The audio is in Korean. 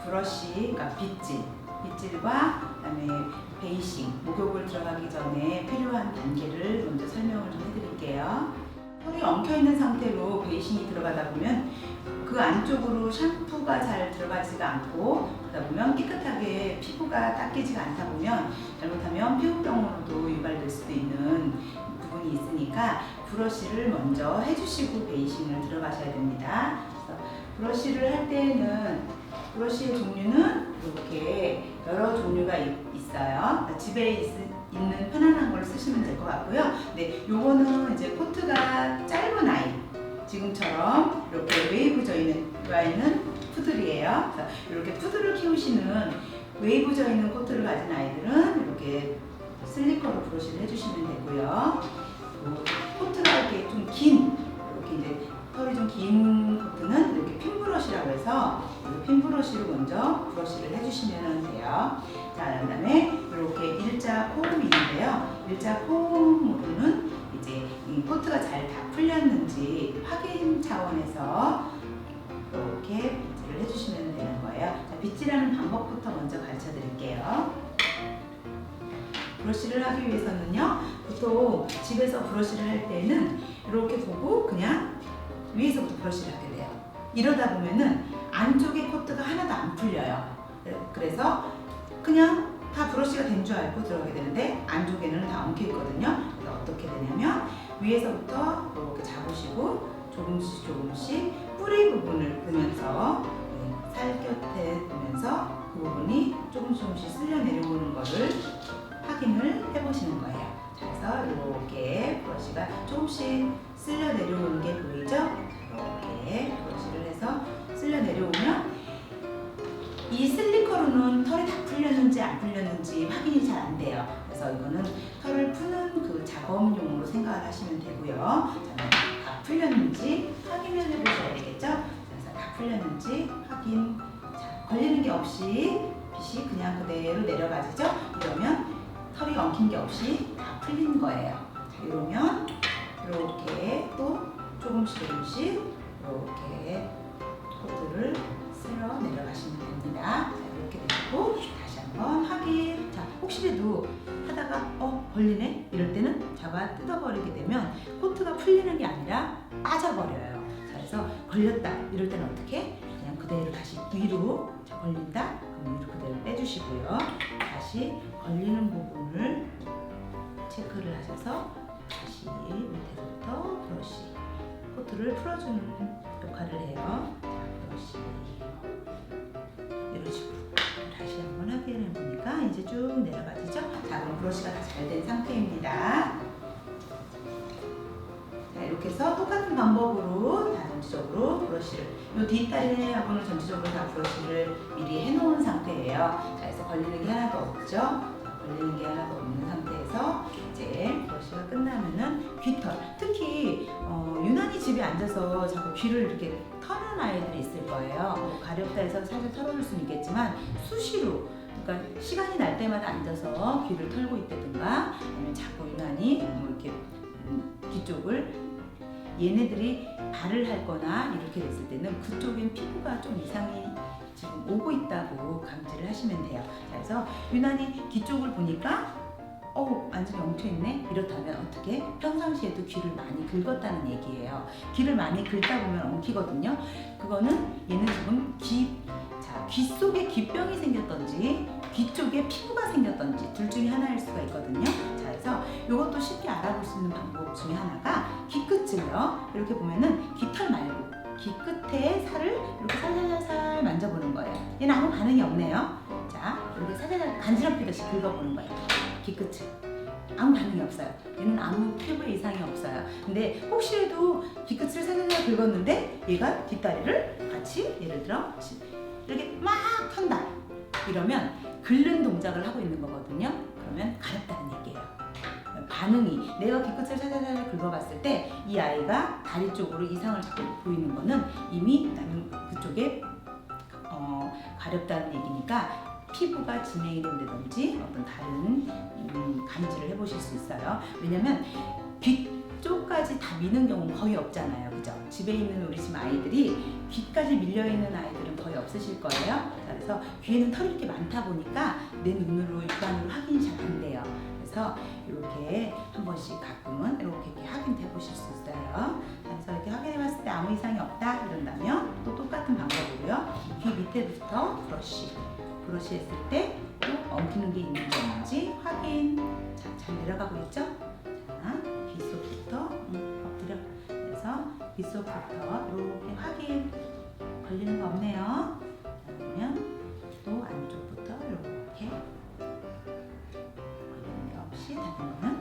브러쉬, 그러니까 빗질과 그다음에 베이싱, 목욕을 들어가기 전에 필요한 단계를 먼저 설명을 좀 해드릴게요. 털이 엉켜있는 상태로 베이싱이 들어가다 보면 그 안쪽으로 샴푸가 잘 들어가지가 않고 그러다 보면 깨끗하게 피부가 닦이지가 않다 보면 잘못하면 피부병으로도 유발될 수도 있는 부분이 있으니까 브러쉬를 먼저 해주시고 베이싱을 들어가셔야 됩니다. 그래서 브러쉬를 할 때에는 브러쉬의 종류는 이렇게 여러 종류가 있어요. 집에 있는 편안한 걸 쓰시면 될 것 같고요. 네, 요거는 이제 코트가 짧은 아이, 지금처럼 이렇게 웨이브 져 있는 푸들이에요. 이렇게 푸들을 키우시는 웨이브 져 있는 코트를 가진 아이들은 이렇게 슬리커로 브러쉬를 해주시면 되고요. 코트가 이렇게 좀 긴, 이렇게 이제 털이 좀 긴 코트는 이렇게 핀 브러쉬라고 해서 핀 브러쉬로 먼저 브러쉬를 해주시면 돼요. 자, 그다음에 이렇게 일자 코음이 있는데요. 일자 코음으로는 이제 이 코트가 잘 다 풀렸는지 확인 차원에서 이렇게 빗질을 해주시면 되는 거예요. 자, 빗질하는 방법부터 먼저 가르쳐 드릴게요. 브러쉬를 하기 위해서는요, 보통 집에서 브러쉬를 할 때는 이렇게 보고 그냥 위에서부터 브러쉬를 하게 돼요. 이러다 보면은 안쪽에 코트가 하나도 안 풀려요. 그래서 그냥 다 브러쉬가 된 줄 알고 들어가게 되는데 안쪽에는 다 엉켜 있거든요. 그래서 어떻게 되냐면 위에서부터 이렇게 잡으시고 조금씩 뿌리 부분을 보면서 살 곁에 보면서 그 부분이 조금씩 쓸려 내려오는 거를 확인을 해보시는 거예요. 자, 그래서 이렇게 브러쉬가 조금씩 쓸려 내려오는 게 보이죠? 이렇게 브러쉬를 해서 쓸려 내려오면 이 슬리커로는 털이 다 풀렸는지 안 풀렸는지 확인이 잘 안 돼요. 그래서 이거는 털을 푸는 그 작업용으로 생각을 하시면 되고요. 자, 다 풀렸는지 확인을 해보셔야 되겠죠? 그래서 다 풀렸는지 확인. 자, 걸리는 게 없이 빗이 그냥 그대로 내려가지죠? 이러면 털이 엉킨 게 없이 다 풀린 거예요. 자, 이러면 이렇게 또 조금씩 이렇게 코트를 쓸어 내려가시면 됩니다. 자, 이렇게 되고 다시 한번 확인. 자, 혹시라도 하다가 걸리네? 이럴 때는 잡아 뜯어버리게 되면 코트가 풀리는 게 아니라 빠져버려요. 자, 그래서 걸렸다 이럴 때는 어떻게? 그냥 그대로 다시 위로. 자, 걸린다? 그럼 위로 그대로 빼주시고요. 다시 걸리는 부분을 체크를 하셔서 다시 밑에서부터 브러쉬 코트를 풀어주는 역할을 해요. 브러쉬 이런 식으로 다시 한번 확인해 보니까 이제 쭉 내려가지죠. 자, 그럼 브러쉬가 다 잘 된 상태입니다. 자, 이렇게 해서 똑같은 방법으로 다 전체적으로 브러쉬를, 이 뒷다리하고는 전체적으로 다 브러쉬를 미리 해놓은 상태예요. 자, 그래서 걸리는 게 하나도 없죠. 자, 걸리는 게 하나도 없는 상태에서 이제 브러쉬가 끝나면은 귀털, 특히 유난히 집에 앉아서 자꾸 귀를 이렇게 터는 아이들이 있을 거예요. 가렵다 해서 살짝 털어줄 수는 있겠지만 수시로, 그러니까 시간이 날 때마다 앉아서 귀를 털고 있다든가 아니면 자꾸 유난히 이렇게 귀 쪽을 얘네들이 발을 할 거나 이렇게 됐을 때는 그쪽엔 피부가 좀 이상이 지금 오고 있다고 감지를 하시면 돼요. 자, 그래서 유난히 귀 쪽을 보니까 완전히 엉켜있네? 이렇다면 어떻게? 평상시에도 귀를 많이 긁었다는 얘기예요. 귀를 많이 긁다 보면 엉키거든요. 그거는 얘는 지금 귀 속에 귀병이 생겼던지 귀 쪽에 피부가 생겼던지 둘 중에 하나일 수가 있거든요. 자, 그래서 이것도 쉽게 알아볼 수 있는 방법 중에 하나가 귀 끝을요. 이렇게 보면은 귀털 말고 귀 끝에 살을 이렇게 살살살살 만져보는 거예요. 얘는 아무 반응이 없네요. 자, 이렇게 살살살 간지럽히듯이 긁어보는 거예요. 귀 끝을. 아무 반응이 없어요. 얘는 아무 피부에 이상이 없어요. 근데 혹시라도 귀 끝을 살살살 긁었는데 얘가 뒷다리를 같이 예를 들어 이렇게 막 턴다. 이러면 긁는 동작을 하고 있는 거거든요. 그러면 가렵다는 얘기예요. 반응이, 내가 귀 끝을 살살살 긁어봤을 때 이 아이가 다리 쪽으로 이상을 자꾸 보이는 거는 이미 그쪽에 가렵다는 얘기니까 피부가 진행이 된다든지 어떤 다른 감지를 해보실 수 있어요. 왜냐면 귀 앞쪽까지 다 미는 경우는 거의 없잖아요. 그죠? 집에 있는 우리 집 아이들이 귀까지 밀려있는 아이들은 거의 없으실 거예요. 자, 그래서 귀에는 털이 이렇게 많다 보니까 내 눈으로 육안으로 확인이 잘 안 돼요. 그래서 이렇게 한 번씩 가끔은 이렇게 확인해 보실 수 있어요. 그래서 이렇게 확인해 봤을 때 아무 이상이 없다 이런다면 또 똑같은 방법으로요. 귀 밑에부터 브러쉬 했을 때 또 엉키는 게 있는지 없는지 확인. 자, 잘 내려가고 있죠? 자, 귀 속부터 엎드려. 그래서 귀 속부터 이렇게 확인. 걸리는 거 없네요. 자, 그러면 또 안쪽부터 이렇게 걸리는 게 없이 다듬으면